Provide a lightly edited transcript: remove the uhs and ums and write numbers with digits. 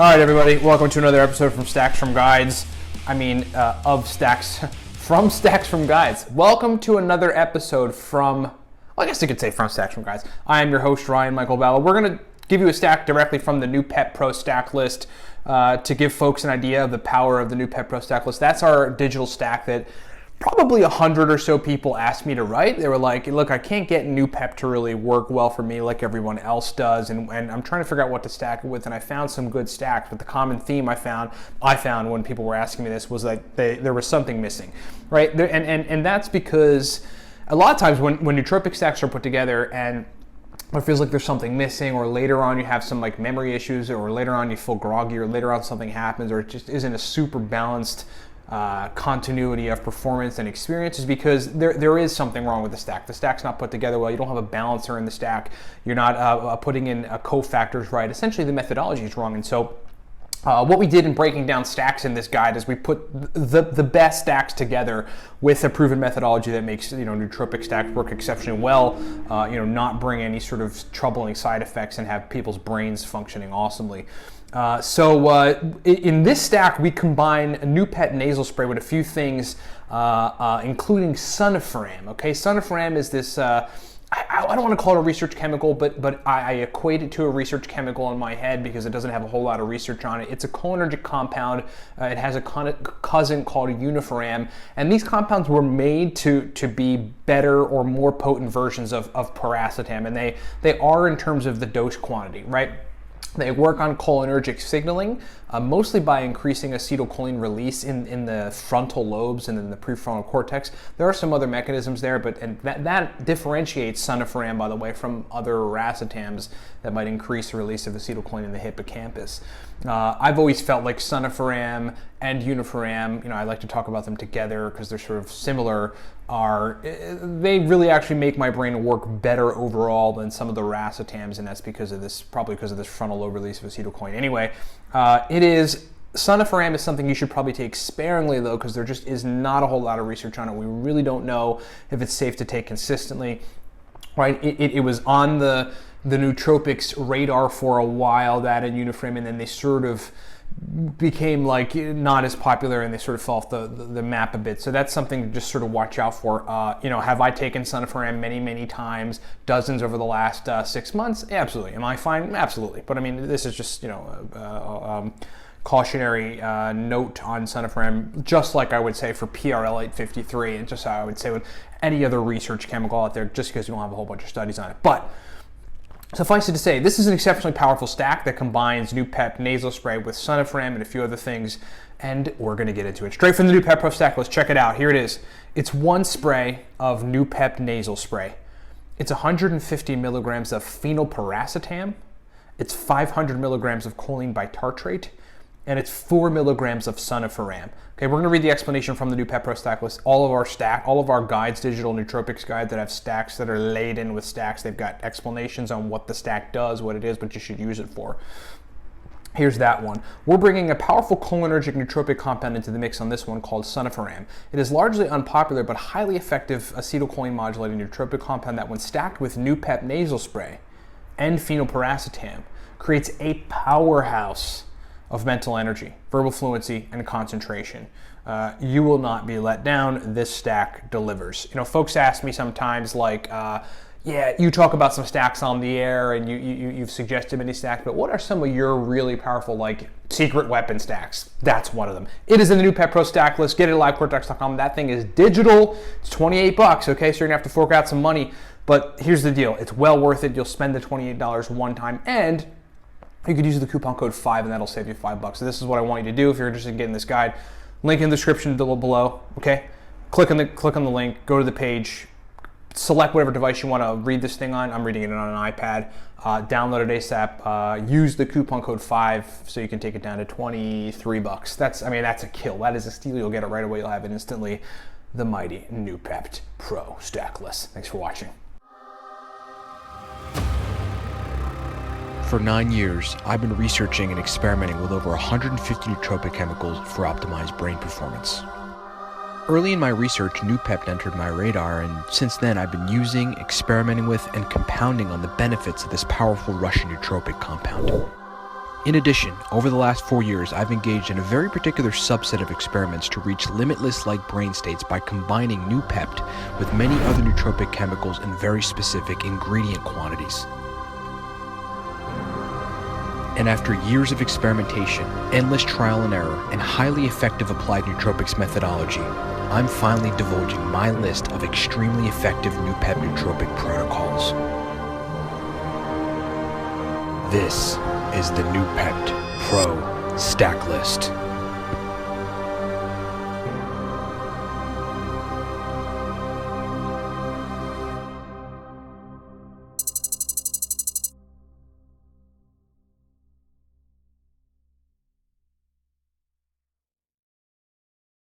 All right, everybody, welcome to another episode from Stacks from Guides. Of Stacks, from Stacks from Guides. Welcome to another episode from, well, I guess you could say from Stacks from Guides. I am your host, Ryan Michael Balla. We're going to give you a stack directly from the Noopept Pro stack list to give folks an idea of the power of the Noopept Pro stack list. That's our digital stack that probably 100 or so people asked me to write. They were like, look, I can't get Noopept to really work well for me like everyone else does, and I'm trying to figure out what to stack it with, and I found some good stacks, but the common theme I found when people were asking me this was like there was something missing, right? And that's because a lot of times when nootropic stacks are put together and it feels like there's something missing, or later on you have some like memory issues, or later on you feel groggy, or later on something happens, or it just isn't a super balanced continuity of performance and experience, is because there is something wrong with the stack. The stack's not put together well. You don't have a balancer in the stack. You're not putting in cofactors right. Essentially, the methodology is wrong. And so what we did in breaking down stacks in this guide is we put the best stacks together with a proven methodology that makes nootropic stacks work exceptionally well, not bring any sort of troubling side effects, and have people's brains functioning awesomely. In this stack, we combine Noopept Nasal Spray with a few things, including Sunifiram. Okay, Sunifiram is this, I don't want to call it a research chemical, but I equate it to a research chemical in my head because it doesn't have a whole lot of research on it. It's a cholinergic compound. It has a cousin called Unifiram, and these compounds were made to be better or more potent versions of paracetam, and they are in terms of the dose quantity, right? They work on cholinergic signaling, mostly by increasing acetylcholine release in the frontal lobes and in the prefrontal cortex. There are some other mechanisms there, but that differentiates Sunifiram, by the way, from other racetams that might increase the release of acetylcholine in the hippocampus. I've always felt like Sunifiram and Unifiram, I like to talk about them together because they're sort of similar, they really actually make my brain work better overall than some of the racetams, and that's probably because of this frontal lobe release of acetylcholine. Anyway, Sunifiram is something you should probably take sparingly, though, because there just is not a whole lot of research on it. We really don't know if it's safe to take consistently, right? It was on the nootropics radar for a while, that and Unifiram, and then they sort of became like not as popular, and they sort of fell off the map a bit. So that's something to just sort of watch out for. Have I taken Sunifiram many times, dozens over the last 6 months? Absolutely. Am I fine? Absolutely. But I mean, this is just cautionary note on Sunifiram, just like I would say for PRL 853, and just how I would say with any other research chemical out there, just because you don't have a whole bunch of studies on it. But suffice it to say, this is an exceptionally powerful stack that combines Noopept Nasal Spray with Sunifiram and a few other things, and we're going to get into it. Straight from the Noopept Pro stack, let's check it out. Here it is. It's one spray of Noopept Nasal Spray. It's 150 milligrams of Phenylpiracetam. It's 500 milligrams of choline bitartrate, and it's 4 milligrams of Sunifiram. Okay, we're going to read the explanation from the Noopept Pro stack list. All of our guides, digital nootropics guide that have stacks that are laden with stacks, they've got explanations on what the stack does, what it is, what you should use it for. Here's that one. We're bringing a powerful cholinergic nootropic compound into the mix on this one called Sunifiram. It is largely unpopular but highly effective acetylcholine modulating nootropic compound that, when stacked with Noopept Nasal Spray and Phenylpiracetam, creates a powerhouse of mental energy, verbal fluency, and concentration. You will not be let down. This stack delivers. Folks ask me sometimes like, yeah, you talk about some stacks on the air and you've suggested many stacks, but what are some of your really powerful, like, secret weapon stacks? That's one of them. It is in the Noopept Pro stack list. Get it at livecourtdocs.com. That thing is digital. It's $28, okay? So you're gonna have to fork out some money, but here's the deal. It's well worth it. You'll spend the $28 one time, and you could use the coupon code 5 and that'll save you $5. So this is what I want you to do if you're interested in getting this guide. Link in the description below, okay? Click on the link, go to the page, select whatever device you want to read this thing on. I'm reading it on an iPad. Download it ASAP. Use the coupon code 5 so you can take it down to $23. That's a kill. That is a steal. You'll get it right away. You'll have it instantly. The mighty Noopept Pro stack list. Thanks for watching. For 9 years, I've been researching and experimenting with over 150 nootropic chemicals for optimized brain performance. Early in my research, Noopept entered my radar, and since then I've been using, experimenting with, and compounding on the benefits of this powerful Russian nootropic compound. In addition, over the last 4 years, I've engaged in a very particular subset of experiments to reach limitless-like brain states by combining Noopept with many other nootropic chemicals in very specific ingredient quantities. And after years of experimentation, endless trial and error, and highly effective applied nootropics methodology, I'm finally divulging my list of extremely effective Noopept nootropic protocols. This is the Noopept Pro Stack List.